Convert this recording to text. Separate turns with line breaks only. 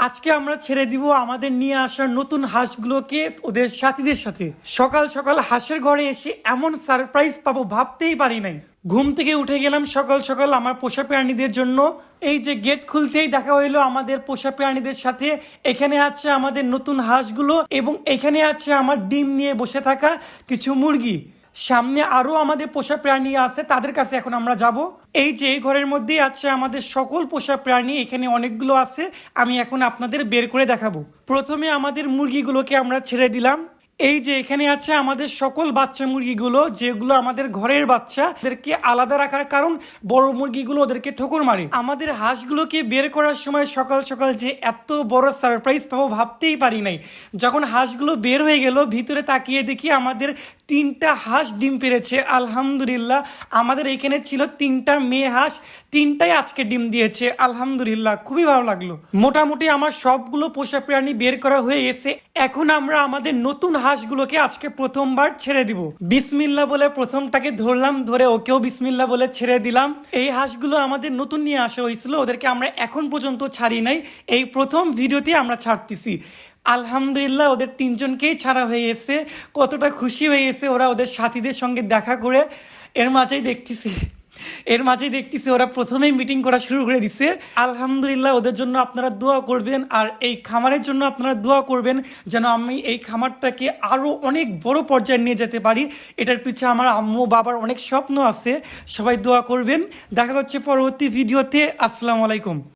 আজকে আমরা ছেড়ে দিব আমাদের নিয়ে আসা নতুন হাঁসগুলোকে ওদের সাথীদের সাথে। সকাল সকাল হাঁসের ঘরে এসে এমন সারপ্রাইজ পাবো ভাবতেই পারি নাই। ঘুম থেকে উঠে গেলাম সকাল সকাল আমার পোষা প্রাণীদের জন্য। এই যে গেট খুলতেই দেখা হইলো আমাদের পোষা প্রাণীদের সাথে। এখানে আছে আমাদের নতুন হাঁসগুলো এবং এখানে আছে আমার ডিম নিয়ে বসে থাকা কিছু মুরগি। সামনে আরো আমাদের পোষা প্রাণী আছে, তাদের কাছে এখন আমরা যাব। এই যে এই ঘরের মধ্যেই আছে আমাদের সকল পোষা প্রাণী, এখানে অনেকগুলো আছে। আমি এখন আপনাদের বের করে দেখাবো। প্রথমে আমাদের মুরগিগুলোকে আমরা ছেড়ে দিলাম। এই যে এখানে আছে আমাদের সকল বাচ্চা মুরগিগুলো, যেগুলো আমাদের ঘরের বাচ্চা। ওদেরকে আলাদা রাখার কারণ বড় মুরগিগুলো ওদেরকে ঠোকর মারে। আমাদের হাঁসগুলোকে বের করার সময় সকাল সকাল যে এত বড় সারপ্রাইজ পাবো ভাবতেই পারি নাই। যখন হাঁসগুলো বের হয়ে গেল, ভিতরে তাকিয়ে দেখি আমাদের 3টা হাঁস ডিম পেড়েছে। আলহামদুলিল্লাহ। আমাদের এখানে ছিল 3টা মেয়ে হাঁস, 3টাই আজকে ডিম দিয়েছে। আলহামদুলিল্লাহ, খুবই ভালো লাগলো। মোটামুটি আমার সবগুলো পোষা প্রাণী বের করা হয়ে গেছে। এখন আমরা আমাদের নতুন হাঁসগুলোকে আজকে প্রথমবার ছেড়ে দিব। বিসমিল্লাহ বলে প্রথমটাকে ধরলাম, ধরে ওকেও বিসমিল্লাহ বলে ছেড়ে দিলাম। এই হাঁসগুলো আমাদের নতুন নিয়ে আসা হয়েছিল, ওদেরকে আমরা এখন পর্যন্ত ছাড়ি নাই। এই প্রথম ভিডিওতে আমরা ছাড়তেছি। আলহামদুলিল্লাহ, ওদের 3জনকেই ছাড়া হয়ে গেছে। কতটা খুশি হয়ে গেছে ওরা ওদের সাথীদের সঙ্গে দেখা করে। এর মাঝেই দেখতেছি ওরা প্রথমেই মিটিং করা শুরু করে দিছে। আলহামদুলিল্লাহ, ওদের জন্য আপনারা দোয়া করবেন আর এই খামারের জন্য আপনারা দোয়া করবেন যেন আমি এই খামারটাকে আরও অনেক বড় পর্যায়ে নিয়ে যেতে পারি। এটার পিছনে আমার আম্মু বাবার অনেক স্বপ্ন আছে। সবাই দোয়া করবেন। দেখা হচ্ছে পরবর্তী ভিডিওতে। আসসালামু আলাইকুম।